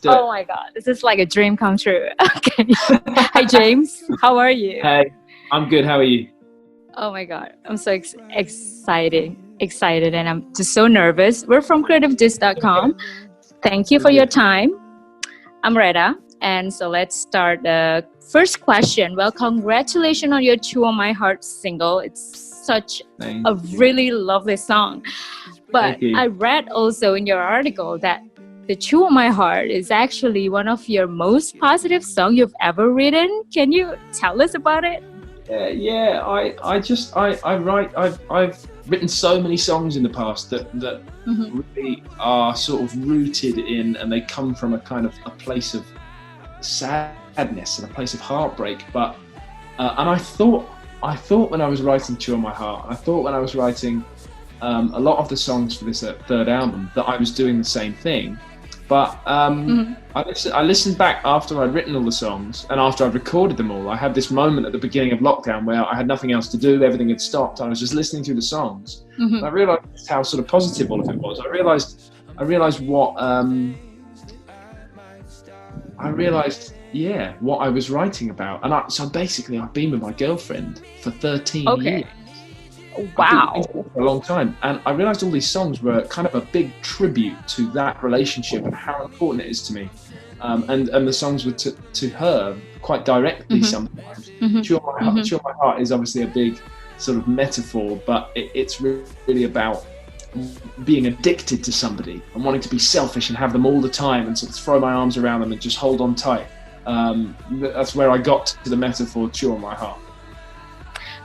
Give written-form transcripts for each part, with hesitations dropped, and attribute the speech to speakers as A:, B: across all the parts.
A: do
B: Oh
A: it.
B: my God, this is like a dream come true. Okay. Hi, James. How are you?
A: Hey, I'm good. How are you?
B: Oh my God, I'm so excited, and I'm just so nervous. We're from CreativeDisc.com. Thank you for your time. I'm Reda, and so let's start the first question. Well, congratulations on your "Chew on My Heart" single. It's such
A: Thank
B: a
A: you.
B: really lovely song. But
A: Thank you.
B: I read also in your article that the "Chew on My Heart" is actually one of your most positive songs you've ever written. Can you tell us about it?
A: Yeah. I've written so many songs in the past that really are sort of rooted in, and they come from a kind of a place of sadness and a place of heartbreak. But and I thought when I was writing "Chew on My Heart," I thought when I was writing a lot of the songs for this third album that I was doing the same thing. But I listened back after I'd written all the songs and after I'd recorded them all. I had this moment at the beginning of lockdown where I had nothing else to do, everything had stopped. I was just listening through the songs. And I realised how sort of positive all of it was. I realised what what I was writing about. And so basically I've been with my girlfriend for 13 years.
B: Wow.
A: For a long time, and I realized all these songs were kind of a big tribute to that relationship and how important it is to me, and the songs were to her quite directly sometimes. Chew on My Heart is obviously a big sort of metaphor, but it's really about being addicted to somebody and wanting to be selfish and have them all the time and sort of throw my arms around them and just hold on tight. That's where I got to the metaphor "Chew on My Heart."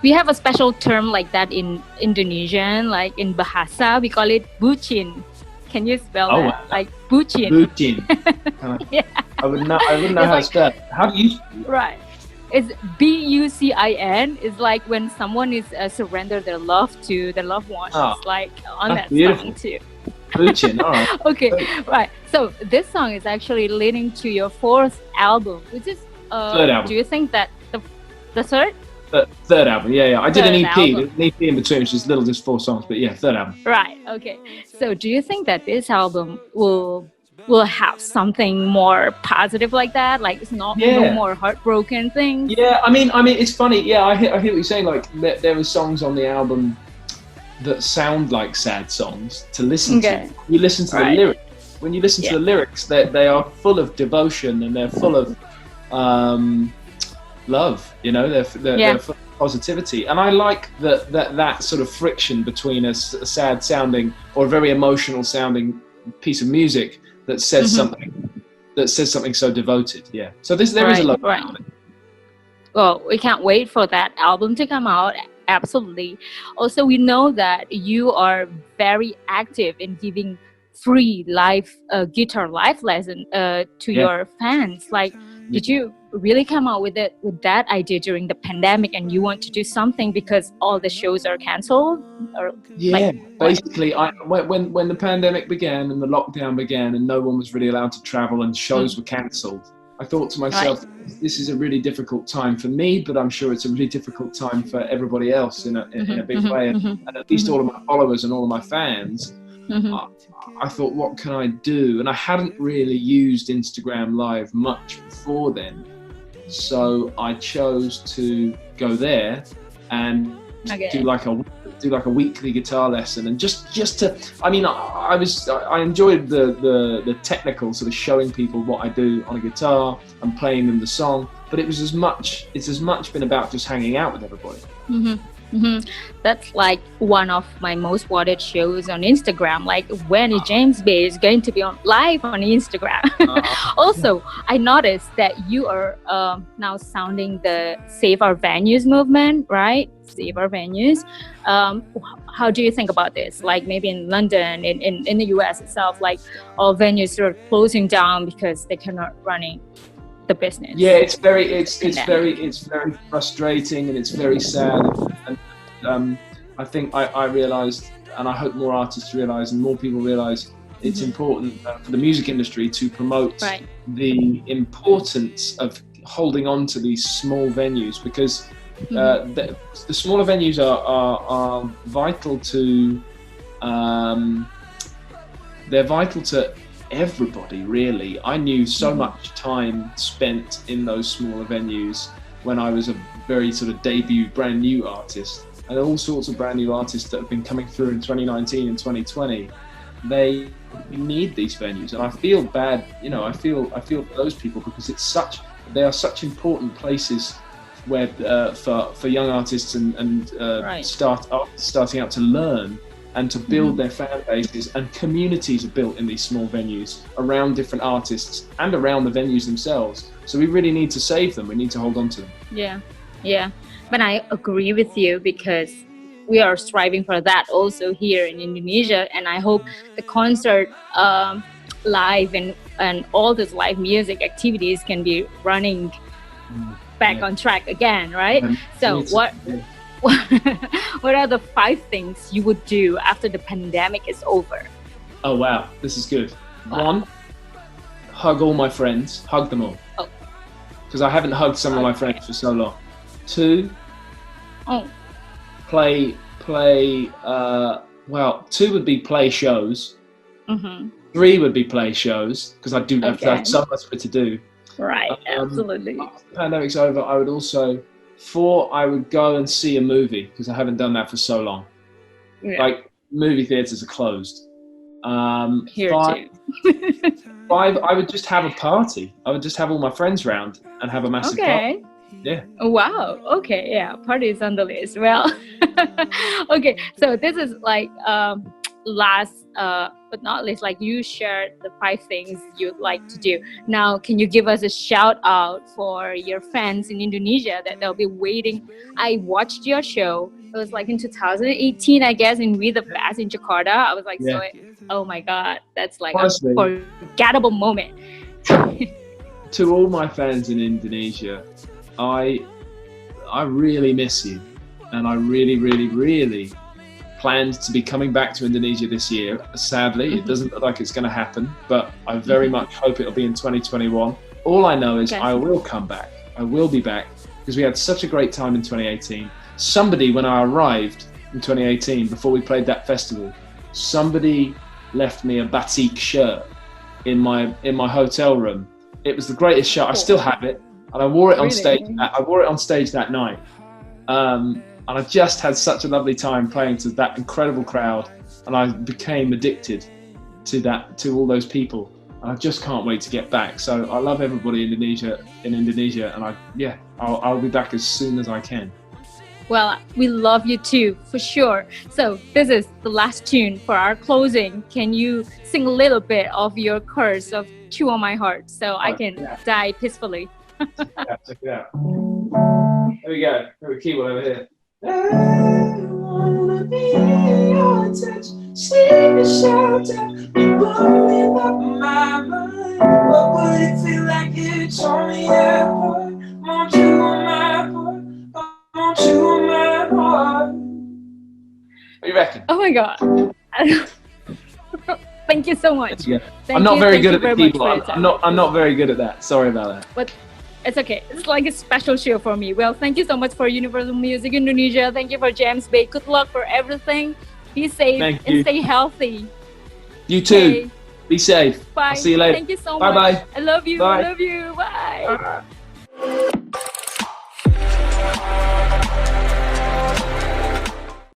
B: We have a special term like that in Indonesian, like in Bahasa, we call it bucin. Can you spell that?
A: Wow.
B: Like bucin.
A: Bucin.
B: Yeah.
A: I wouldn't know how to spell it. How do you?
B: Right. It's bucin. It's like when someone is surrender their love to their loved one. It's like on that
A: beautiful.
B: song too.
A: Bucin, all right.
B: Okay, right. So this song is actually leading to your fourth album, which is
A: Third album.
B: Do you think that the third?
A: Third album, yeah. I did
B: Third
A: an EP,
B: album.
A: an EP in between, which is little, just 4 songs, but yeah, third album.
B: Right. Okay. So, do you think that this album will have something more positive like that? Like it's no more heartbroken things.
A: Yeah, I mean, it's funny. Yeah, I hear what you're saying. Like there are songs on the album that sound like sad songs to listen to. You listen to the lyrics. When you listen to the lyrics, they are full of devotion and they're full of love, you know, they're full of positivity, and I like that sort of friction between a sad sounding or a very emotional sounding piece of music that says something so devoted. Yeah, so there is a lot about it.
B: Well, we can't wait for that album to come out. Absolutely. Also, we know that you are very active in giving free guitar live lesson to your fans. Like, did you really come out with that idea during the pandemic, and you want to do something because all the shows are canceled? Or
A: basically, when the pandemic began and the lockdown began and no one was really allowed to travel and shows were cancelled, I thought to myself, this is a really difficult time for me, but I'm sure it's a really difficult time for everybody else in a big way, and at least all of my followers and all of my fans. I thought, what can I do? And I hadn't really used Instagram Live much before then. So I chose to go there and do like a weekly guitar lesson, and just to, I mean, I enjoyed the technical sort of showing people what I do on a guitar and playing them the song, but it's as much been about just hanging out with everybody.
B: That's like one of my most watched shows on Instagram. Like, when is James Bay is going to be live on Instagram? Also, I noticed that you are now sounding the Save Our Venues movement, right? Save Our Venues. How do you think about this? Like maybe in London, in the US itself, like all venues are closing down because they cannot running the business.
A: Yeah, it's very frustrating and it's very sad. And I think I realised, and I hope more artists realise and more people realise, it's important for the music industry to promote the importance of holding on to these small venues, because the smaller venues are vital to they're vital to everybody really. I knew so much time spent in those smaller venues when I was a very sort of debut brand new artist, and all sorts of brand new artists that have been coming through in 2019 and 2020. They need these venues, and I feel bad, you know, I feel for those people, because they are such important places where for young artists and starting out to learn and to build their fan bases, and communities are built in these small venues around different artists and around the venues themselves. So we really need to save them. We need to hold on to them.
B: Yeah. But I agree with you, because we are striving for that also here in Indonesia, and I hope the concert live and all this live music activities can be running back on track again, right? So what are the 5 things you would do after the pandemic is over?
A: Oh wow, this is good. 1, hug all my friends, hug them all, because I haven't hugged some of my friends for so long. 2, play 2 would be play shows. 3 would be play shows, because I do have so much to do.
B: Right, absolutely.
A: After the pandemic's over, I would also 4, I would go and see a movie, because I haven't done that for so long. Like, movie theaters are closed.
B: Here
A: 5,
B: too.
A: 5, I would just have a party. I would just have all my friends round and have a massive party. Yeah.
B: Wow. Okay. Yeah. Party is on the list. Well, okay. So this is like last but not least, like you shared the 5 things you'd like to do. Now, can you give us a shout out for your fans in Indonesia that they'll be waiting? I watched your show. It was like in 2018, I guess, in We the Best in Jakarta. I was like, oh my God, that's like honestly, a forgettable moment.
A: To all my fans in Indonesia, I really miss you, and I really planned to be coming back to Indonesia this year. Sadly, it doesn't look like it's going to happen, but I very much hope it'll be in 2021. All I know is I will come back. I will be back, because we had such a great time in 2018. Somebody, when I arrived in 2018, before we played that festival, somebody left me a batik shirt in my hotel room. It was the greatest shirt. I still have it. And I wore it on stage. I wore it on stage that night, and I just had such a lovely time playing to that incredible crowd. And I became addicted to all those people. And I just can't wait to get back. So I love everybody in Indonesia, and I'll be back as soon as I can.
B: Well, we love you too, for sure. So this is the last tune for our closing. Can you sing a little bit of your chorus of "Chew on My Heart" so I can die peacefully?
A: Check it out. Here we go. We have a keyboard over here. I wanna be in your touch, seek a shelter, be blowing up my mind. What would it feel like if you told me that part? Want you on my heart, want you on my heart. What do you reckon?
B: Oh my God. Thank you so much.
A: I'm not very good at the keyboard. I'm not very good at that. Sorry about that.
B: But it's okay. It's like a special show for me. Well, thank you so much for Universal Music Indonesia. Thank you for James Bay. Good luck for everything. Be safe and stay healthy.
A: You too. Okay. Be safe.
B: Bye.
A: I'll see you later.
B: Thank you so much.
A: Bye.
B: I love you.
A: Bye.
B: I love you. Bye.